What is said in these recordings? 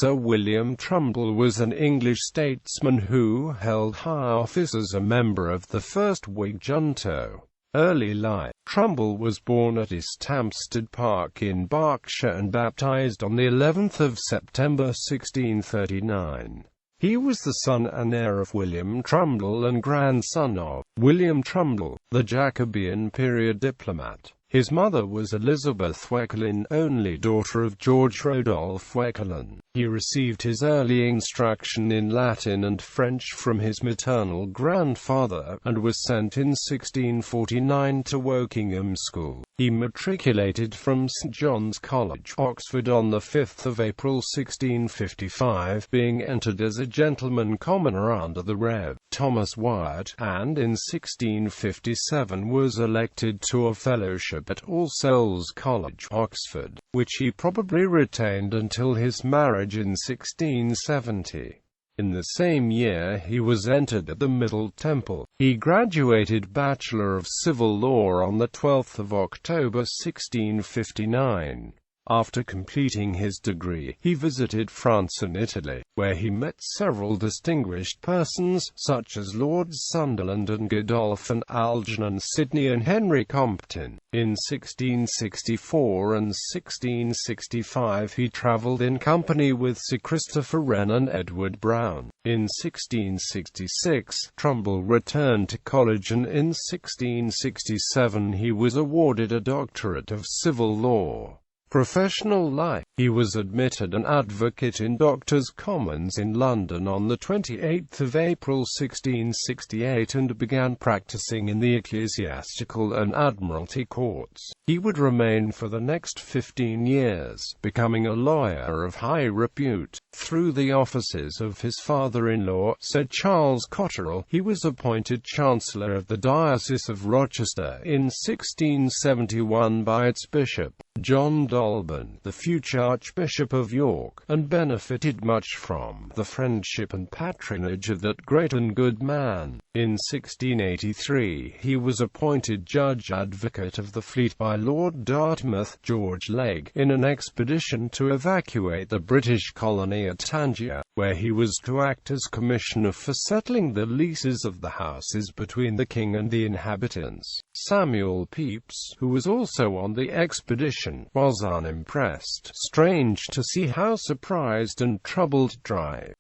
Sir William Trumbull was an English statesman who held high office as a member of the First Whig Junto. Early life. Trumbull was born at East Hampstead Park in Berkshire and baptised on the 11th of September 1639. He was the son and heir of William Trumbull and grandson of William Trumbull, the Jacobean period diplomat. His mother was Elizabeth Wekelin, only daughter of George Rodolphe Wekelin. He received his early instruction in Latin and French from his maternal grandfather, and was sent in 1649 to Wokingham School. He matriculated from St John's College, Oxford on 5 April 1655, being entered as a gentleman commoner under the Rev. Thomas Wyatt, and in 1657 was elected to a fellowship at All Souls College, Oxford, which he probably retained until his marriage in 1670. In the same year he was entered at the Middle Temple. He graduated Bachelor of Civil Law on 12 October 1659. After completing his degree, he visited France and Italy, where he met several distinguished persons, such as Lords Sunderland and Godolphin, Algernon Sidney and Henry Compton. In 1664 and 1665 he travelled in company with Sir Christopher Wren and Edward Browne. In 1666, Trumbull returned to college, and in 1667 he was awarded a doctorate of civil law. Professional life. He was admitted an advocate in Doctors' Commons in London on 28 April 1668 and began practising in the ecclesiastical and admiralty courts. He would remain for the next 15 years, becoming a lawyer of high repute. Through the offices of his father-in-law, Sir Charles Cotterell, he was appointed Chancellor of the Diocese of Rochester in 1671 by its bishop, John Dolben, the future Archbishop of York, and benefited much from the friendship and patronage of that great and good man. In 1683, he was appointed Judge Advocate of the Fleet by Lord Dartmouth, George Legge, in an expedition to evacuate the British colony at Tangier, where he was to act as commissioner for settling the leases of the houses between the king and the inhabitants. Samuel Pepys, who was also on the expedition, was unimpressed. Strange to see how surprised and troubled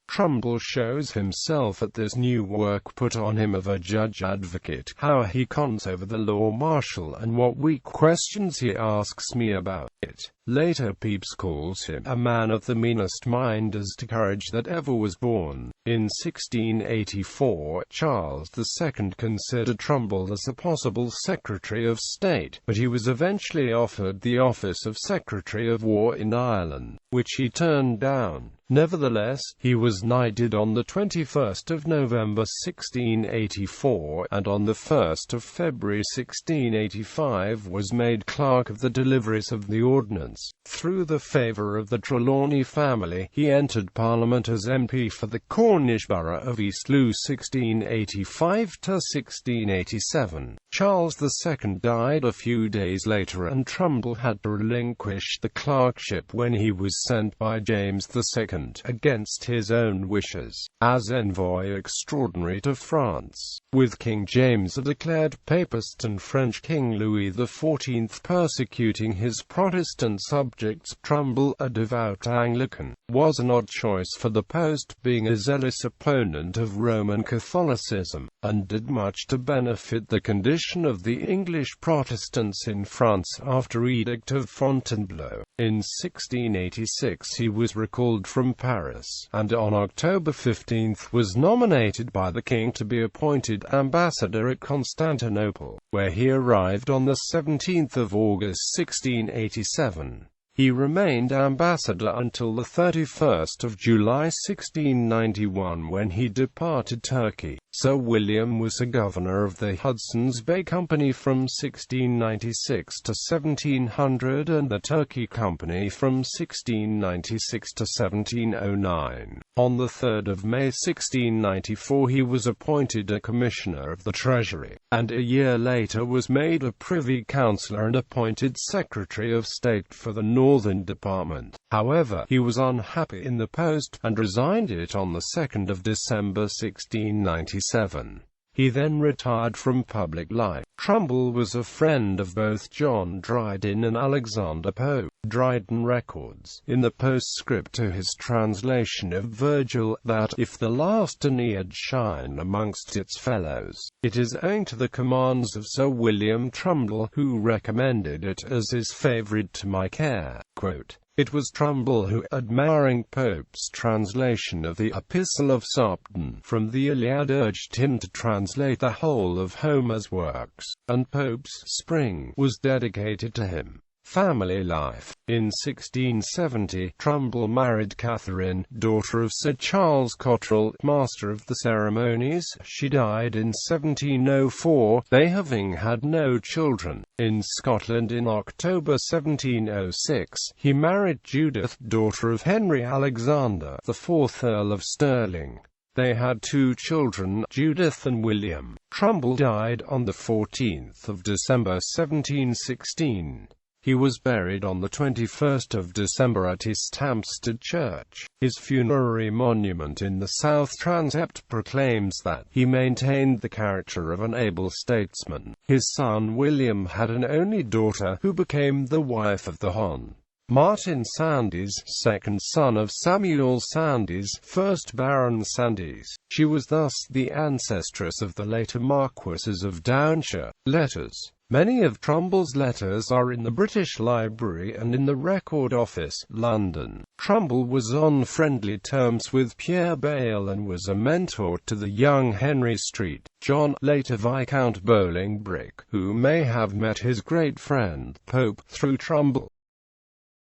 Trumbull shows himself at this new work put on him of a judge advocate, how he cons over the law martial and what weak questions he asks me about it. Later Pepys calls him a man of the meanest mind as to courage that ever was born. In 1684, Charles II considered Trumbull as a possible Secretary of State, but he was eventually offered the office of Secretary of War in Ireland, which he turned down. Nevertheless, he was knighted on 21 November 1684, and on 1 February 1685 was made Clerk of the Deliveries of the Ordnance. Through the favour of the Trelawney family, he entered Parliament as MP for the Cornish borough of East Looe 1685 to 1687. Charles II died a few days later, and Trumbull had to relinquish the clerkship when he was sent by James II, against his own wishes, as envoy extraordinary to France. With King James a declared papist and French King Louis XIV persecuting his Protestant subjects, Trumbull, a devout Anglican, was an odd choice for the post, being a zealous opponent of Roman Catholicism, and did much to benefit the condition of the English Protestants in France after Edict of Fontainebleau. In 1686 he was recalled from Paris, and on October 15 was nominated by the king to be appointed ambassador at Constantinople, where he arrived on 17 August 1687. He remained ambassador until 31 July 1691, when he departed Turkey. Sir William was a governor of the Hudson's Bay Company from 1696 to 1700 and the Turkey Company from 1696 to 1709. On 3 May 1694 he was appointed a Commissioner of the Treasury, and a year later was made a Privy Councillor and appointed Secretary of State for the North Northern Department. However, he was unhappy in the post, and resigned it on the 2nd of December 1697. He then retired from public life. Trumbull was a friend of both John Dryden and Alexander Pope. Dryden records, in the postscript to his translation of Virgil, that, if the last Aeneid shine amongst its fellows, it is owing to the commands of Sir William Trumbull, who recommended it as his favourite to my care. Quote, "It was Trumbull who, admiring Pope's translation of the Epistle of Sopton from the Iliad, urged him to translate the whole of Homer's works, and Pope's Spring was dedicated to him." Family life. In 1670, Trumbull married Catherine, daughter of Sir Charles Cotterell, Master of the Ceremonies. She died in 1704, they having had no children. In Scotland in October 1706, he married Judith, daughter of Henry Alexander, the 4th Earl of Stirling. They had 2 children, Judith and William. Trumbull died on the 14th of December 1716. He was buried on the 21st of December at East Hampstead Church. His funerary monument in the south transept proclaims that he maintained the character of an able statesman. His son William had an only daughter, who became the wife of the Hon. Martin Sandys, second son of Samuel Sandys, 1st Baron Sandys. She was thus the ancestress of the later Marquesses of Downshire. Letters. Many of Trumbull's letters are in the British Library and in the Record Office, London. Trumbull was on friendly terms with Pierre Bayle and was a mentor to the young Henry Street, John, later Viscount Bolingbroke, who may have met his great friend, Pope, through Trumbull.